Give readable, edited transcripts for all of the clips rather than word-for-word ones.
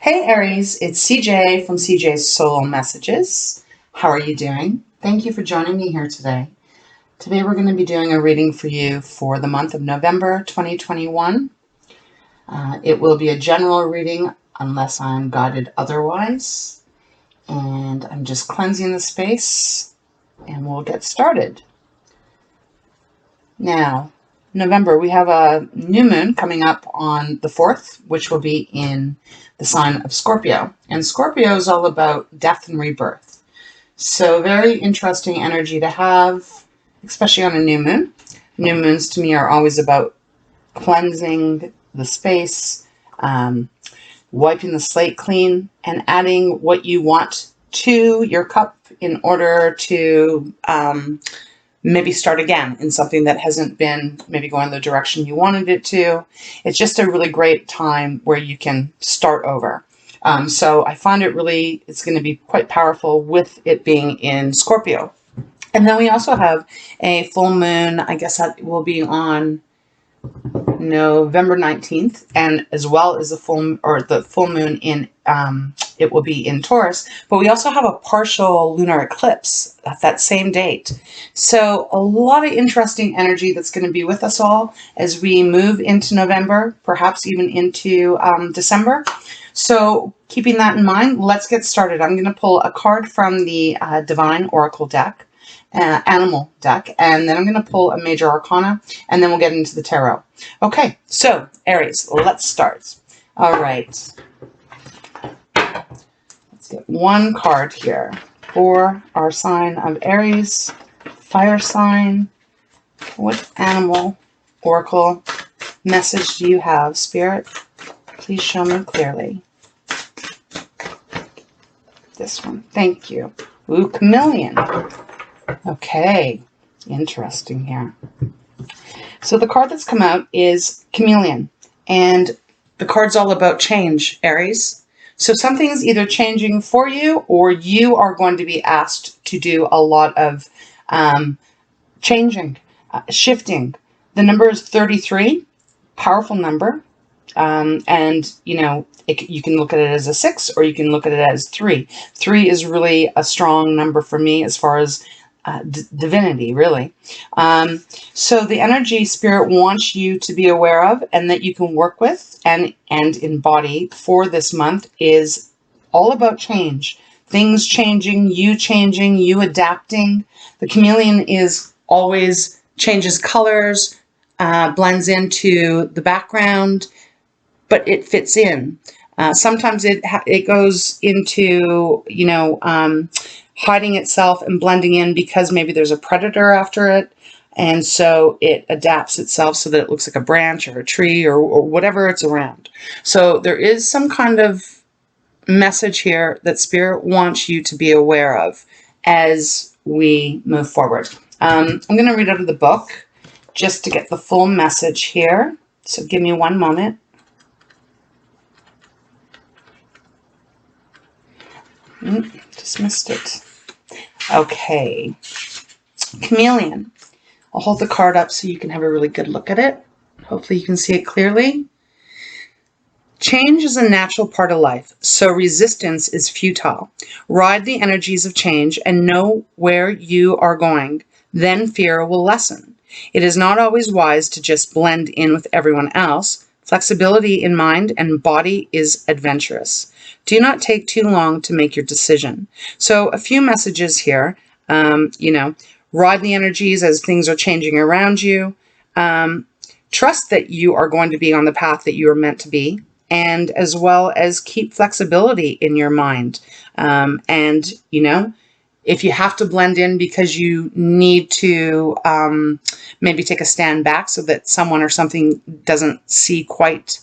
Hey Aries, it's CJ from CJ's Solo Messages. How are you doing? Thank you for joining me here today. Today we're going to be doing a reading for you for the month of November 2021. It will be a general reading unless I'm guided otherwise. And I'm just cleansing the space and we'll get started. Now, November, we have a new moon coming up on the 4th, which will be in the sign of Scorpio. And Scorpio is all about death and rebirth. So very interesting energy to have, especially on a new moon. New moons to me are always about cleansing the space, wiping the slate clean, and adding what you want to your cup in order to maybe start again in something that hasn't been maybe going the direction you wanted it to. It's just a really great time where you can start over. So I find it's going to be quite powerful with it being in Scorpio. And then we also have a full moon, I guess that will be on November 19th, and as well as the full moon in it will be in Taurus, but we also have a partial lunar eclipse at that same date. So a lot of interesting energy that's going to be with us all as we move into November, perhaps even into December. So keeping that in mind, let's get started. I'm going to pull a card from the Divine Oracle deck, Animal deck, and then I'm going to pull a Major Arcana, and then we'll get into the Tarot. Okay, so Aries, let's start. All right. Let's get one card here for our sign of Aries, fire sign. What animal oracle message do you have, Spirit? Please show me clearly. This one. Thank you. Ooh, chameleon. Okay, interesting here. So the card that's come out is chameleon, and the card's all about change, Aries. So something's either changing for you, or you are going to be asked to do a lot of changing, shifting. The number is 33, powerful number. And, you know, you can look at it as a 6, or you can look at it as 3. 3 is really a strong number for me as far as divinity, really. So the energy Spirit wants you to be aware of and that you can work with and embody for this month is all about change. Things changing, you adapting. The chameleon is always changes colors, blends into the background, but it fits in. Sometimes it goes into, you know, hiding itself and blending in because maybe there's a predator after it. And so it adapts itself so that it looks like a branch or a tree or whatever it's around. So there is some kind of message here that Spirit wants you to be aware of as we move forward. I'm going to read out of the book just to get the full message here. So give me one moment. Just missed it. Okay. Chameleon. I'll hold the card up so you can have a really good look at it. Hopefully you can see it clearly. Change is a natural part of life, so resistance is futile. Ride the energies of change and know where you are going. Then fear will lessen. It is not always wise to just blend in with everyone else. Flexibility in mind and body is adventurous. Do not take too long to make your decision. So a few messages here, you know, ride the energies as things are changing around you. Trust that you are going to be on the path that you are meant to be, and as well as keep flexibility in your mind. And, you know, if you have to blend in because you need to maybe take a stand back so that someone or something doesn't see quite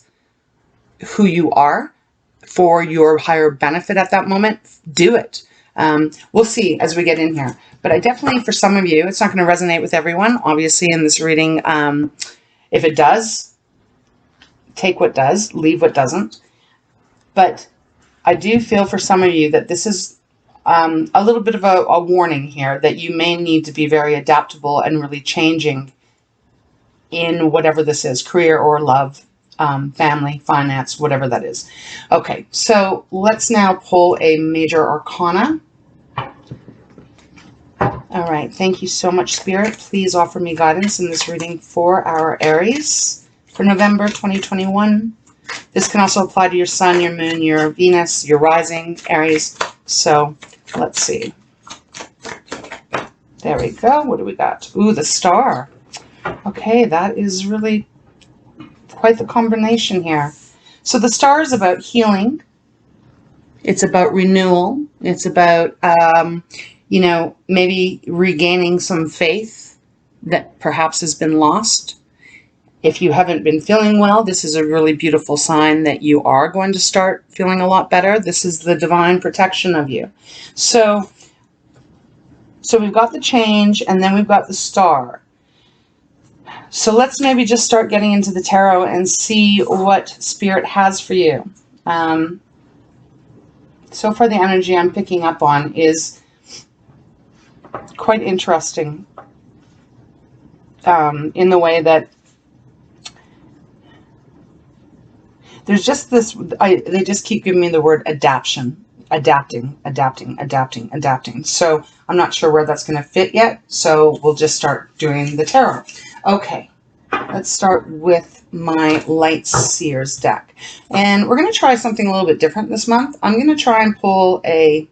who you are for your higher benefit at that moment, do it. We'll see as we get in here. But I definitely, for some of you, it's not going to resonate with everyone, obviously, in this reading. If it does, take what does, leave what doesn't. But I do feel for some of you that this is a little bit of a warning here that you may need to be very adaptable and really changing in whatever this is, career or love, family, finance, whatever that is. Okay, so let's now pull a major arcana. All right, thank you so much, Spirit. Please offer me guidance in this reading for our Aries for November 2021. This can also apply to your sun, your moon, your Venus, your rising, Aries. So let's see. There we go. What do we got? Ooh, the star. Okay, that is really quite the combination here. So the star is about healing. It's about renewal. It's about, you know, maybe regaining some faith that perhaps has been lost. If you haven't been feeling well, this is a really beautiful sign that you are going to start feeling a lot better. This is the divine protection of you. So we've got the change, and then we've got the star. So let's maybe just start getting into the tarot and see what Spirit has for you. So far the energy I'm picking up on is quite interesting in the way that there's just this, they just keep giving me the word adapting. So I'm not sure where that's going to fit yet. So we'll just start doing the tarot. Okay, let's start with my Light Seers deck. And we're going to try something a little bit different this month. I'm going to try and pull a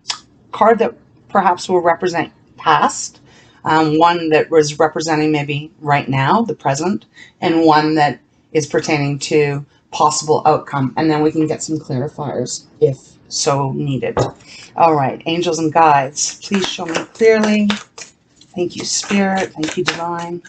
card that perhaps will represent past, one that was representing maybe right now, the present, and one that is pertaining to possible outcome. And then we can get some clarifiers if so needed. All right, angels and guides, please show me clearly. Thank you, Spirit. Thank you, Divine.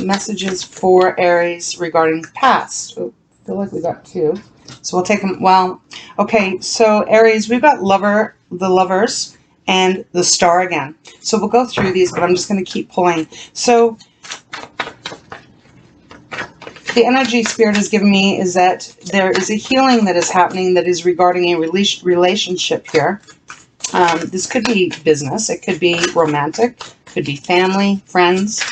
Messages for Aries regarding past. Oh, I feel like we got two. So we'll take them. Well, okay, so Aries, we've got the lovers, and the star again. So we'll go through these, but I'm just going to keep pulling. So the energy Spirit has given me is that there is a healing that is happening that is regarding a relationship here. This could be business. It could be romantic. It could be family, friends.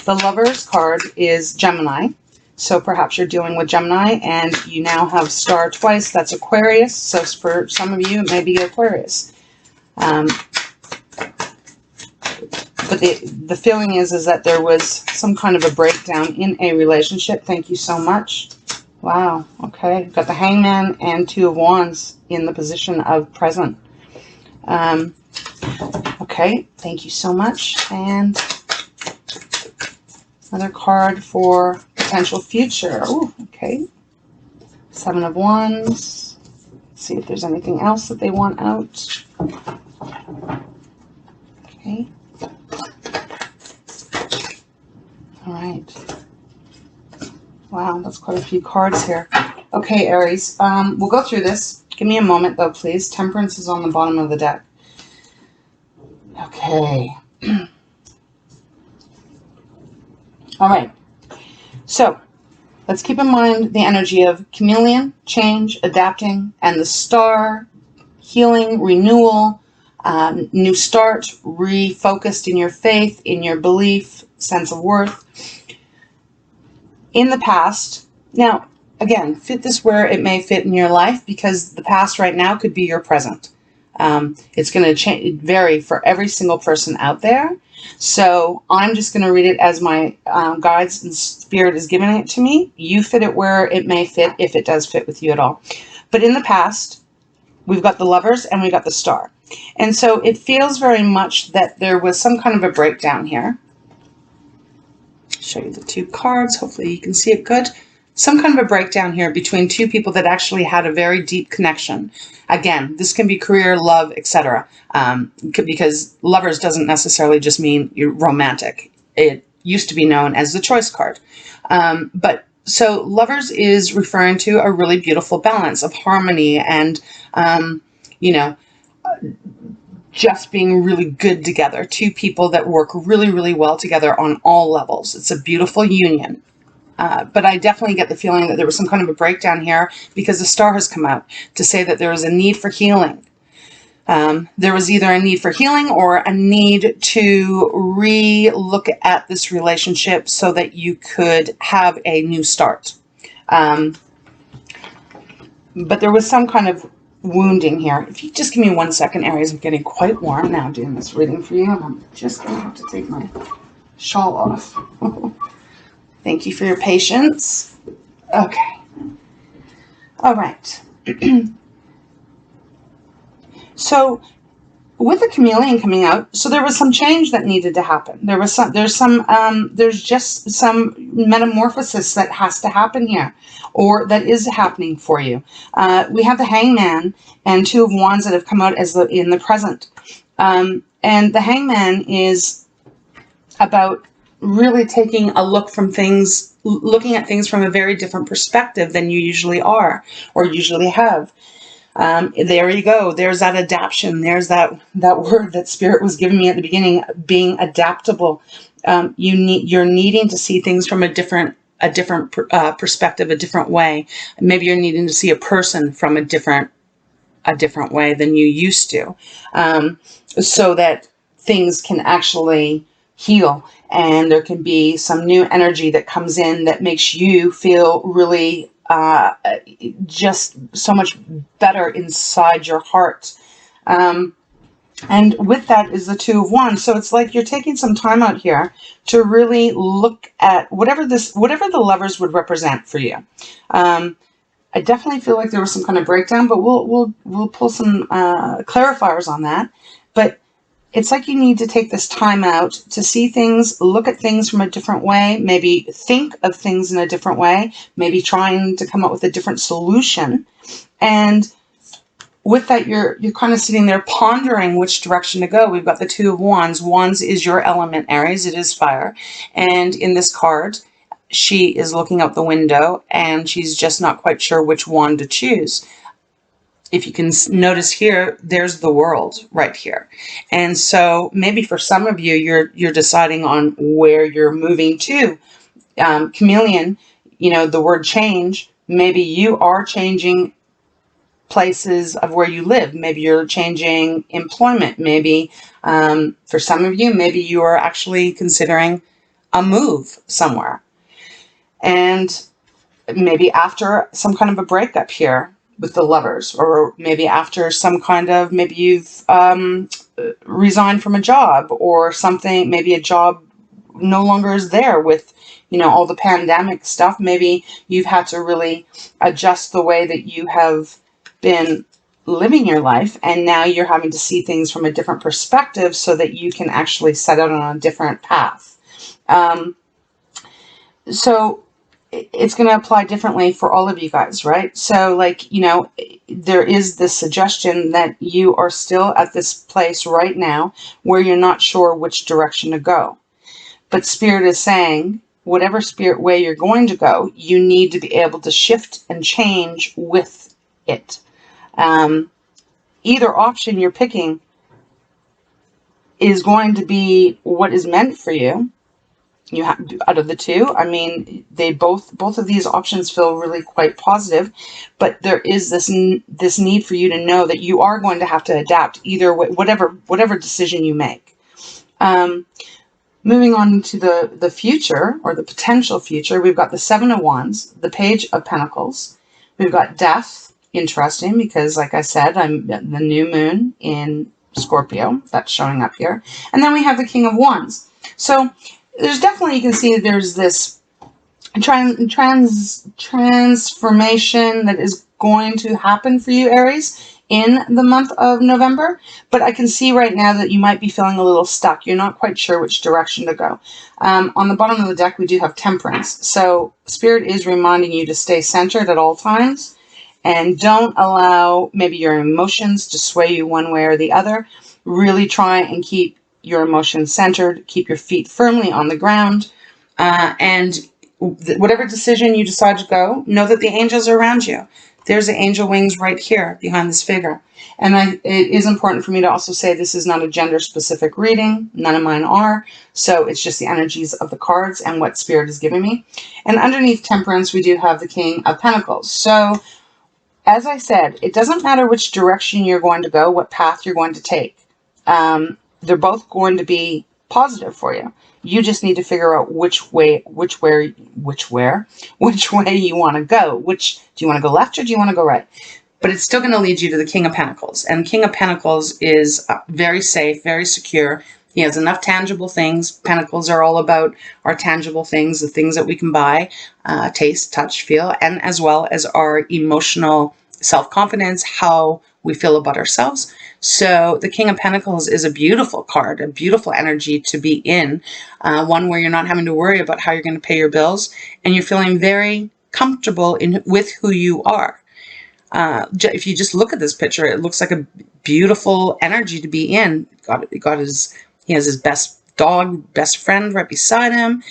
The Lovers card is Gemini. So perhaps you're dealing with Gemini and you now have star twice. That's Aquarius. So for some of you, it may be Aquarius. But the feeling is that there was some kind of a breakdown in a relationship. Thank you so much. Wow. Okay. Got the Hangman and Two of Wands in the position of present. Okay. Thank you so much. And another card for potential future. Oh, okay. Seven of Wands. Let's see if there's anything else that they want out. Okay. All right. Wow, that's quite a few cards here. Okay, Aries. We'll go through this. Give me a moment, though, please. Temperance is on the bottom of the deck. Okay. All right. So let's keep in mind the energy of chameleon, change, adapting, and the star, healing, renewal, new start, refocused in your faith, in your belief, sense of worth. In the past, now, again, fit this where it may fit in your life, because the past right now could be your present. It's going to vary for every single person out there. So I'm just going to read it as my guides and Spirit is giving it to me. You fit it where it may fit, if it does fit with you at all. But in the past, we've got the Lovers and we got the Star. And so it feels very much that there was some kind of a breakdown here. Show you the two cards. Hopefully you can see it good. Some kind of a breakdown here between two people that actually had a very deep connection. Again, this can be career, love, etc. Because Lovers doesn't necessarily just mean you're romantic. It used to be known as the Choice card. But so Lovers is referring to a really beautiful balance of harmony and, you know, just being really good together. Two people that work really, really well together on all levels. It's a beautiful union. But I definitely get the feeling that there was some kind of a breakdown here because the Star has come out to say that there was a need for healing. There was either a need for healing or a need to re-look at this relationship so that you could have a new start. But there was some kind of wounding here. If you just give me 1 second, Aries, I'm getting quite warm now doing this reading for you, and I'm just going to have to take my shawl off. Thank you for your patience. Okay. All right. So with the chameleon coming out, so there was some change that needed to happen. There's just some metamorphosis that has to happen here, or that is happening for you. We have the Hangman and Two of Wands that have come out as in the present. And the Hangman is about really taking a look from things, looking at things from a very different perspective than you usually are or usually have. There you go. There's that adaptation. There's that word that Spirit was giving me at the beginning, being adaptable. You're needing to see things from a different perspective, a different way. Maybe you're needing to see a person from a different way than you used to, so that things can actually heal, and there can be some new energy that comes in that makes you feel really just so much better inside your heart. And with that is the Two of Wands. So it's like you're taking some time out here to really look at whatever the Lovers would represent for you. I definitely feel like there was some kind of breakdown, but we'll pull some clarifiers on that. But it's like you need to take this time out to see things, look at things from a different way, maybe think of things in a different way, maybe trying to come up with a different solution. And with that, you're kind of sitting there pondering which direction to go. We've got the Two of Wands. Wands is your element, Aries. It is fire. And in this card, she is looking out the window and she's just not quite sure which wand to choose. If you can notice here, there's the World right here. And so maybe for some of you, you're deciding on where you're moving to. Chameleon, the word change, maybe you are changing places of where you live. Maybe you're changing employment. Maybe for some of you, maybe you are actually considering a move somewhere. And maybe after some kind of a breakup here with the Lovers, or maybe after some kind of, maybe you've resigned from a job or something, maybe a job no longer is there with, all the pandemic stuff. Maybe you've had to really adjust the way that you have been living your life, and now you're having to see things from a different perspective so that you can actually set out on a different path. So it's going to apply differently for all of you guys, right? So there is this suggestion that you are still at this place right now where you're not sure which direction to go. But Spirit is saying, whatever spirit way you're going to go, you need to be able to shift and change with it. Either option you're picking is going to be what is meant for you. You have, out of the two, I mean, they both of these options feel really quite positive, but there is this need for you to know that you are going to have to adapt either way, whatever decision you make. Moving on to the future, or the potential future, we've got the Seven of Wands, the Page of Pentacles. We've got Death, interesting, because like I said, I'm the new moon in Scorpio, that's showing up here. And then we have the King of Wands. So there's definitely, you can see there's this transformation that is going to happen for you, Aries, in the month of November. But I can see right now that you might be feeling a little stuck. You're not quite sure which direction to go. On the bottom of the deck, we do have Temperance. So Spirit is reminding you to stay centered at all times and don't allow maybe your emotions to sway you one way or the other. Really try and keep your emotions centered, keep your feet firmly on the ground, and whatever decision you decide to go, know that the angels are around you. There's the angel wings right here behind this figure. And it is important for me to also say this is not a gender-specific reading. None of mine are. So it's just the energies of the cards and what Spirit is giving me. And underneath Temperance, we do have the King of Pentacles. So as I said, it doesn't matter which direction you're going to go, what path you're going to take. They're both going to be positive for you. You just need to figure out which way you want to go. Do you want to go left or do you want to go right? But it's still going to lead you to the King of Pentacles. And King of Pentacles is very safe, very secure. He has enough tangible things. Pentacles are all about our tangible things, the things that we can buy, taste, touch, feel, and as well as our emotional self-confidence, how we feel about ourselves. So the King of Pentacles is a beautiful card, a beautiful energy to be in, one where you're not having to worry about how you're going to pay your bills, and you're feeling very comfortable with who you are. If you just look at this picture, it looks like a beautiful energy to be in. He has his best dog, best friend right beside him.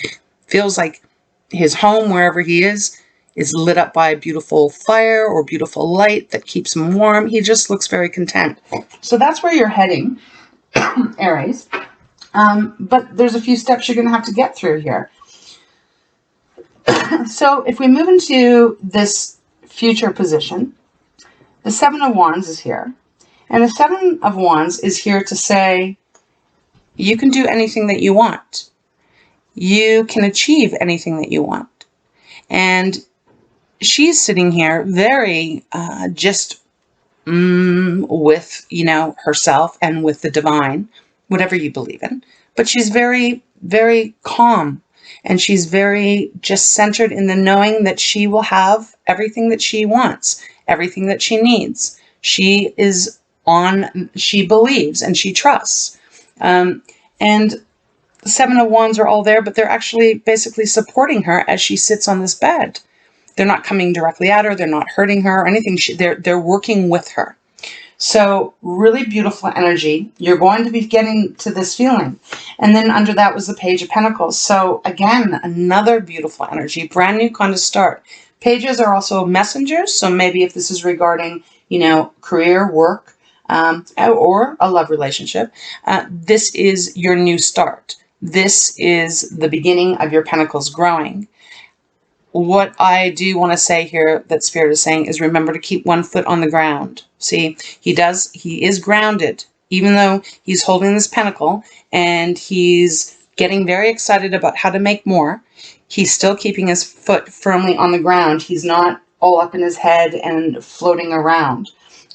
Feels like his home, wherever he is lit up by a beautiful fire or beautiful light that keeps him warm. He just looks very content. So that's where you're heading, Aries. But there's a few steps you're going to have to get through here. So if we move into this future position, the Seven of Wands is here. And the Seven of Wands is here to say, you can do anything that you want. You can achieve anything that you want. And she's sitting here very with, herself and with the divine, whatever you believe in. But she's very, very calm. And she's very just centered in the knowing that she will have everything that she wants, everything that she needs. She believes and she trusts. And the Seven of Wands are all there, but they're actually basically supporting her as she sits on this bed. They're not coming directly at her. They're not hurting her or anything. They're working with her. So really beautiful energy. You're going to be getting to this feeling. And then under that was the Page of Pentacles. So again, another beautiful energy, brand new kind of start. Pages are also messengers. So maybe if this is regarding, career, work, or a love relationship, this is your new start. This is the beginning of your pentacles growing. What I do want to say here that Spirit is saying is remember to keep one foot on the ground. See, he is grounded, even though he's holding this pentacle and he's getting very excited about how to make more. He's still keeping his foot firmly on the ground. He's not all up in his head and floating around.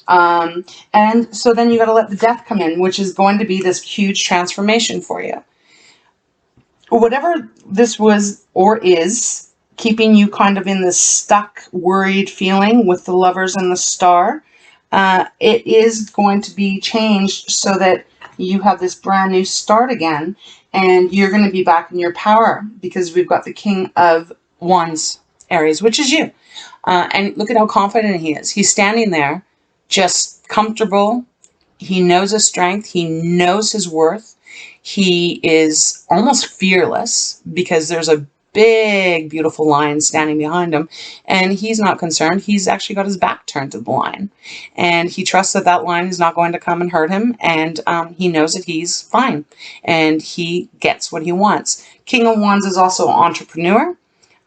And so then you got to let the death come in, which is going to be this huge transformation for you. Whatever this was or is, keeping you kind of in this stuck, worried feeling with the Lovers and the Star, it is going to be changed so that you have this brand new start again, and you're going to be back in your power because we've got the King of Wands, Aries, which is you. And look at how confident he is. He's standing there, just comfortable. He knows his strength. He knows his worth. He is almost fearless because there's a big, beautiful lion standing behind him, and he's not concerned. He's actually got his back turned to the lion, and he trusts that that lion is not going to come and hurt him, and he knows that he's fine, and he gets what he wants. King of Wands is also an entrepreneur.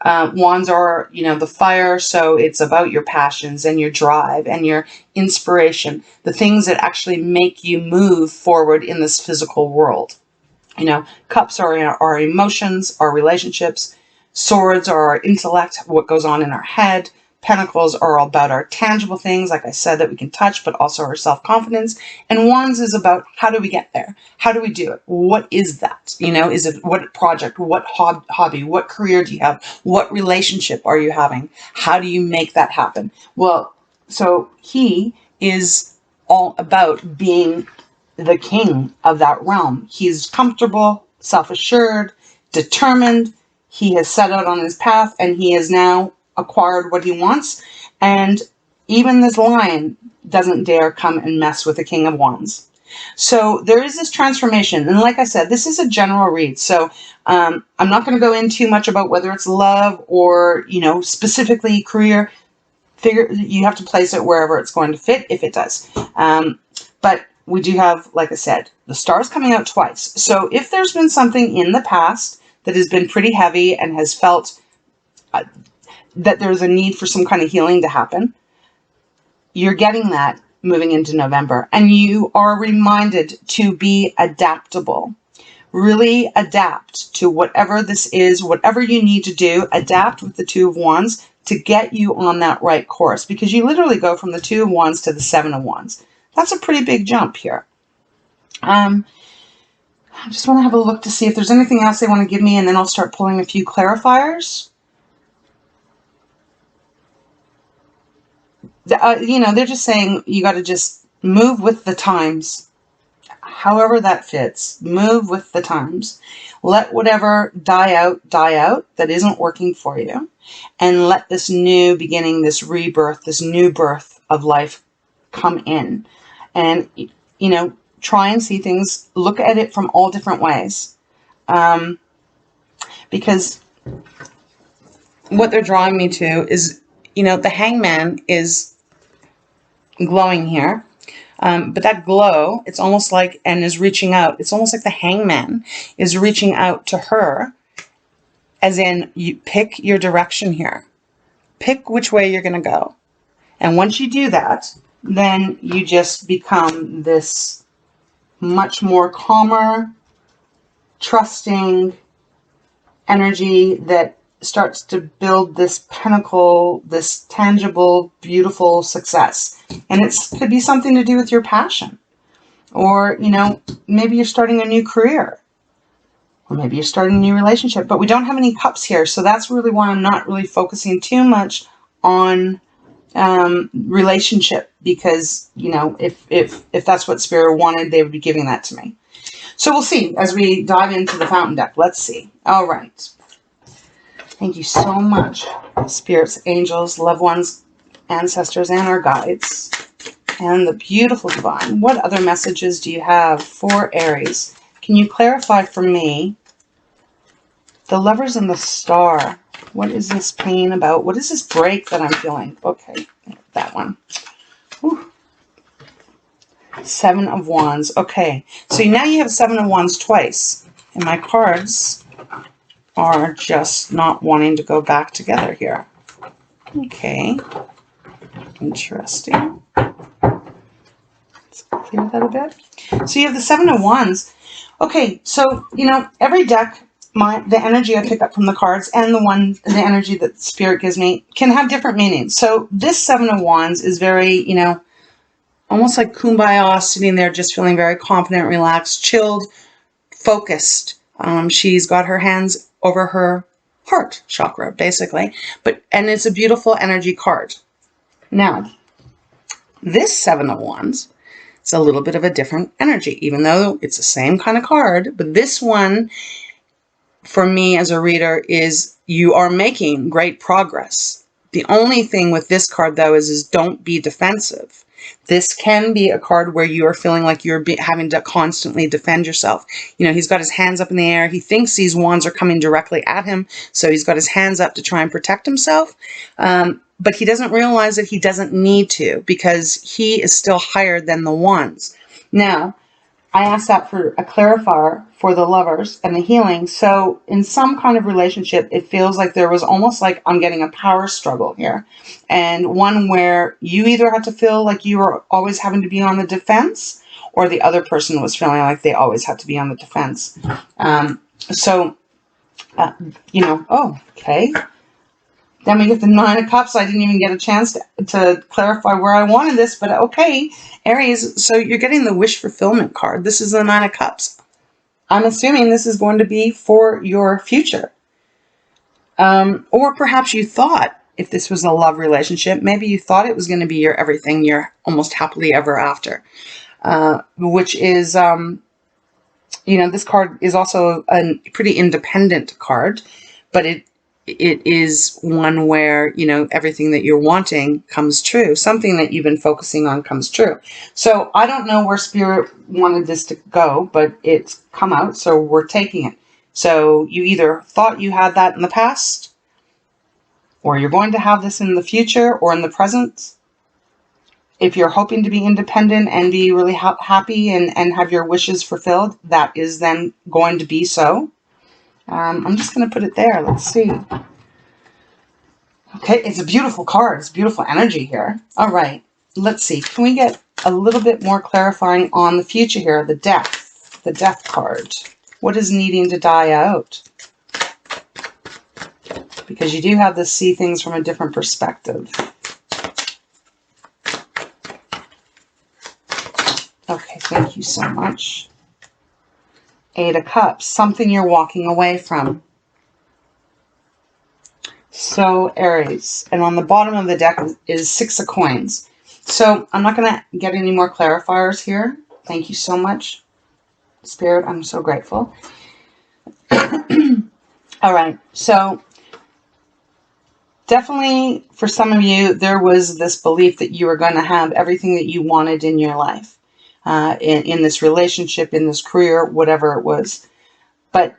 Wands are, the fire, so it's about your passions and your drive and your inspiration, the things that actually make you move forward in this physical world. Cups are our emotions, our relationships. Swords are our intellect, what goes on in our head. Pentacles are all about our tangible things, like I said, that we can touch, but also our self-confidence. And Wands is about how do we get there? How do we do it? What is that? Is it what project, what hobby, what career do you have? What relationship are you having? How do you make that happen? Well, so he is all about being the king of that realm. He's comfortable, self-assured, determined. He has set out on his path and he has now acquired what he wants. And even this lion doesn't dare come and mess with the King of Wands. So there is this transformation. And like I said, this is a general read. So I'm not going to go in too much about whether it's love or, specifically career. You have to place it wherever it's going to fit, if it does. But we do have, like I said, the stars coming out twice. So if there's been something in the past that has been pretty heavy and has felt that there's a need for some kind of healing to happen, you're getting that moving into November. And you are reminded to be adaptable. really adapt to whatever this is, whatever you need to do, adapt with the Two of Wands to get you on that right course, because you literally go from the Two of Wands to the Seven of Wands. That's a pretty big jump here. I just want to have a look to see if there's anything else they want to give me, and then I'll start pulling a few clarifiers. You know, they're just saying you got to just move with the times. However that fits. Move with the times. Let whatever die out that isn't working for you. And let this new beginning, this rebirth, this new birth of life come in. And, you know, try and see things, look at it from all different ways. Because what they're drawing me to is, you know, the Hangman is glowing here. But that glow, it's almost like, and is reaching out. It's almost like the Hangman is reaching out to her, as in, you pick your direction here. Pick which way you're going to go. And once you do that, then you just become this much more calmer, trusting energy that starts to build this pinnacle, this tangible, beautiful success. And it could be something to do with your passion. Or, you know, maybe you're starting a new career. Or maybe you're starting a new relationship. But we don't have any cups here. So that's really why I'm not really focusing too much on relationship. Because, you know, if that's what Spirit wanted, they would be giving that to me. So we'll see as we dive into the Fountain deck. Let's see. All right. Thank you so much, spirits, angels, loved ones, ancestors, and our guides, and the beautiful divine. What other messages do you have for Aries? Can you clarify for me the Lovers and the Star? What is this pain about? What is this break that I'm feeling? Okay, that one. Whew. Seven of Wands. Okay, so now you have Seven of Wands twice, and my cards are just not wanting to go back together here. Okay. Interesting. Let's clear that a bit. So you have the Seven of Wands. Okay, so, you know, every deck, the energy I pick up from the cards and the energy that Spirit gives me can have different meanings. So this Seven of Wands is very, you know, almost like kumbaya, sitting there just feeling very confident, relaxed, chilled, focused. She's got her hands over her heart chakra, basically. And it's a beautiful energy card. Now, this Seven of Wands, it's a little bit of a different energy, even though it's the same kind of card. But this one, for me as a reader, is you are making great progress. The only thing with this card, though, is don't be defensive. This can be a card where you are feeling like you're having to constantly defend yourself. You know, he's got his hands up in the air. He thinks these wands are coming directly at him. So he's got his hands up to try and protect himself. But he doesn't realize that he doesn't need to, because he is still higher than the wands. Now, I asked that for a clarifier for the lovers and the healing. So in some kind of relationship, it feels like there was almost like I'm getting a power struggle here. And one where you either had to feel like you were always having to be on the defense, or the other person was feeling like they always had to be on the defense. You know, oh, okay. Then we get the Nine of Cups. I didn't even get a chance to clarify where I wanted this, but okay. Aries, so you're getting the wish fulfillment card. This is the Nine of Cups. I'm assuming this is going to be for your future. Or perhaps you thought, if this was a love relationship, maybe you thought it was going to be your everything, your almost happily ever after. Which is, you know, this card is also a pretty independent card, but it is one where, you know, everything that you're wanting comes true. Something that you've been focusing on comes true. So I don't know where Spirit wanted this to go, but it's come out, so we're taking it. So you either thought you had that in the past, or you're going to have this in the future or in the present. If you're hoping to be independent and be really happy and have your wishes fulfilled, that is then going to be so. I'm just going to put it there. Let's see. Okay, it's a beautiful card. It's beautiful energy here. All right, let's see. Can we get a little bit more clarifying on the future here? The death card. What is needing to die out? Because you do have to see things from a different perspective. Okay, thank you so much. 8 of Cups, something you're walking away from. So Aries, and on the bottom of the deck is 6 of Coins. So I'm not going to get any more clarifiers here. Thank you so much, Spirit. I'm so grateful. All right, so definitely for some of you, there was this belief that you were going to have everything that you wanted in your life, in this relationship, in this career, whatever it was. But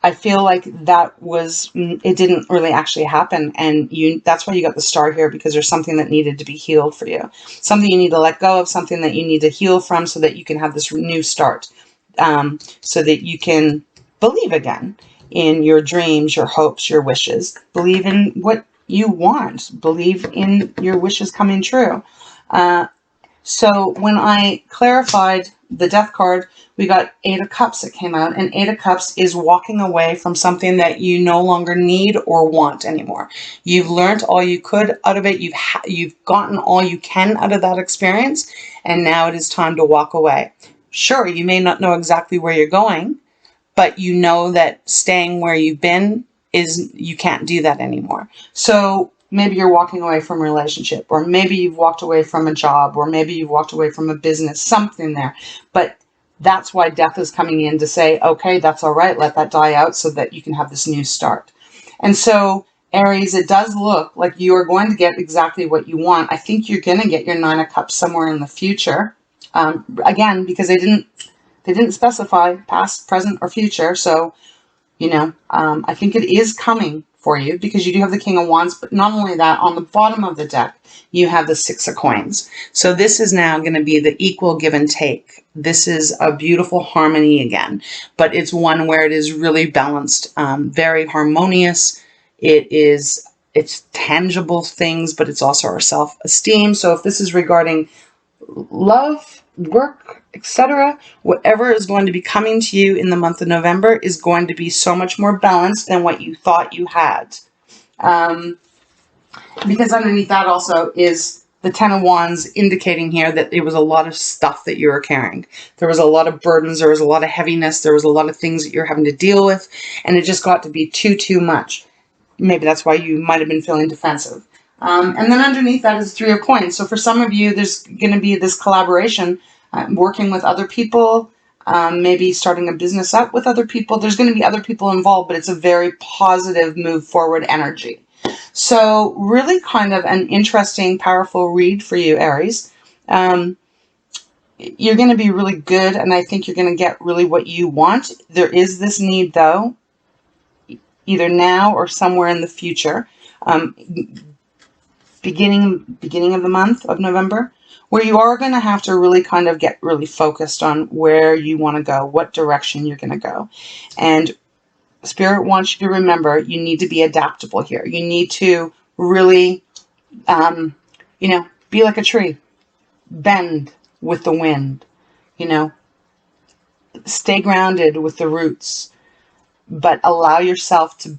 I feel like it didn't really actually happen. And that's why you got the star here, because there's something that needed to be healed for you. Something you need to let go of, something that you need to heal from so that you can have this new start. So that you can believe again in your dreams, your hopes, your wishes. Believe in what you want. Believe in your wishes coming true. So when I clarified the Death card, we got 8 of Cups that came out, and 8 of Cups is walking away from something that you no longer need or want anymore. You've learned all you could out of it. You've gotten all you can out of that experience, and now it is time to walk away. Sure, you may not know exactly where you're going, but you know that staying where you've been you can't do that anymore. So maybe you're walking away from a relationship, or maybe you've walked away from a job, or maybe you've walked away from a business, something there. But that's why Death is coming in to say, okay, that's all right. Let that die out so that you can have this new start. And so Aries, it does look like you are going to get exactly what you want. I think you're going to get your 9 of Cups somewhere in the future. Again, because they didn't specify past, present, or future. So, I think it is coming for you, because you do have the King of Wands. But not only that, on the bottom of the deck, you have the 6 of Coins. So this is now going to be the equal give and take. This is a beautiful harmony again, but it's one where it is really balanced, very harmonious. It's tangible things, but it's also our self-esteem. So if this is regarding love, work, etc., whatever is going to be coming to you in the month of November is going to be so much more balanced than what you thought you had. Because underneath that also is the 10 of Wands, indicating here that there was a lot of stuff that you were carrying. There was a lot of burdens, there was a lot of heaviness, there was a lot of things that you're having to deal with, and it just got to be too much. Maybe that's why you might have been feeling defensive. And then underneath that is 3 of Coins. So for some of you, there's going to be this collaboration, working with other people, maybe starting a business up with other people. There's going to be other people involved, but it's a very positive move forward energy. So really kind of an interesting, powerful read for you, Aries. You're going to be really good, and I think you're going to get really what you want. There is this need, though, either now or somewhere in the future. Beginning of the month of November, where you are going to have to really kind of get really focused on where you want to go, what direction you're going to go. And Spirit wants you to remember, you need to be adaptable here. You need to really, be like a tree, bend with the wind, stay grounded with the roots, but allow yourself to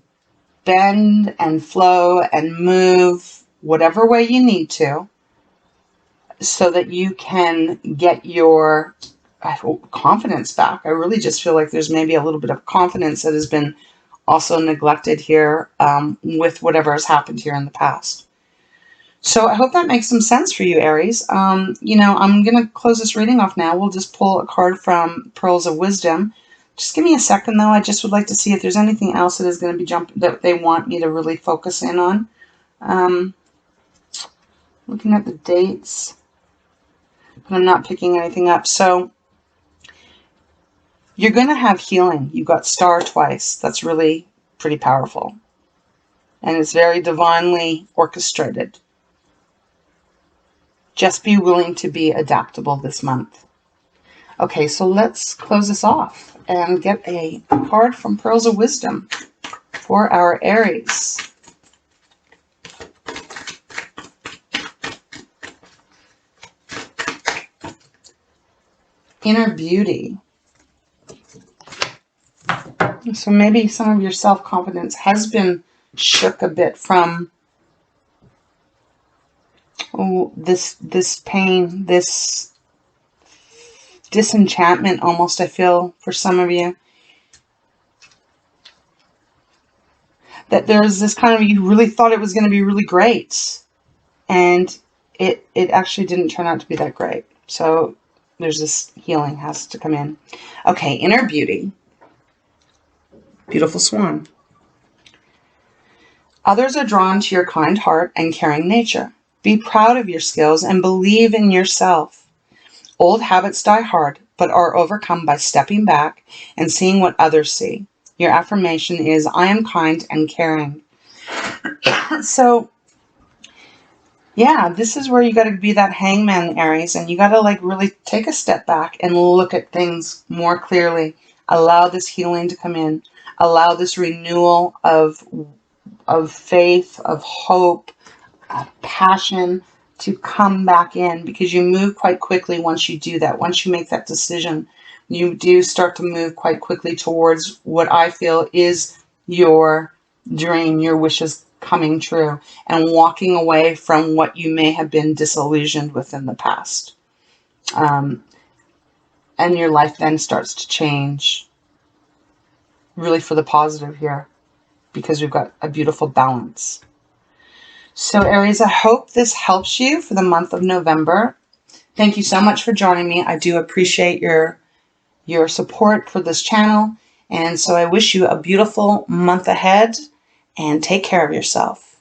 bend and flow and move whatever way you need to, so that you can get your confidence back. I really just feel like there's maybe a little bit of confidence that has been also neglected here, with whatever has happened here in the past. So I hope that makes some sense for you, Aries. I'm going to close this reading off now. We'll just pull a card from Pearls of Wisdom. Just give me a second, though. I just would like to see if there's anything else that is going to be that they want me to really focus in on. Looking at the dates, but I'm not picking anything up. So you're going to have healing. You got star twice. That's really pretty powerful. And it's very divinely orchestrated. Just be willing to be adaptable this month. Okay, so let's close this off and get a card from Pearls of Wisdom for our Aries. Inner beauty. So maybe some of your self-confidence has been shook a bit from this pain, this disenchantment almost, I feel, for some of you. That there's this kind of, you really thought it was going to be really great, and it actually didn't turn out to be that great. So there's this healing has to come in. Okay, inner beauty. Beautiful swan. Others are drawn to your kind heart and caring nature. Be proud of your skills and believe in yourself. Old habits die hard, but are overcome by stepping back and seeing what others see. Your affirmation is, I am kind and caring. So, yeah, this is where you got to be that hangman, Aries, and you got to like really take a step back and look at things more clearly. Allow this healing to come in. Allow this renewal of faith, of hope, passion to come back in, because you move quite quickly once you do that. Once you make that decision, you do start to move quite quickly towards what I feel is your dream, your wishes coming true, and walking away from what you may have been disillusioned with in the past. And your life then starts to change really for the positive here, because we've got a beautiful balance. So Aries, I hope this helps you for the month of November. Thank you so much for joining me. I do appreciate your support for this channel. And so I wish you a beautiful month ahead, and take care of yourself.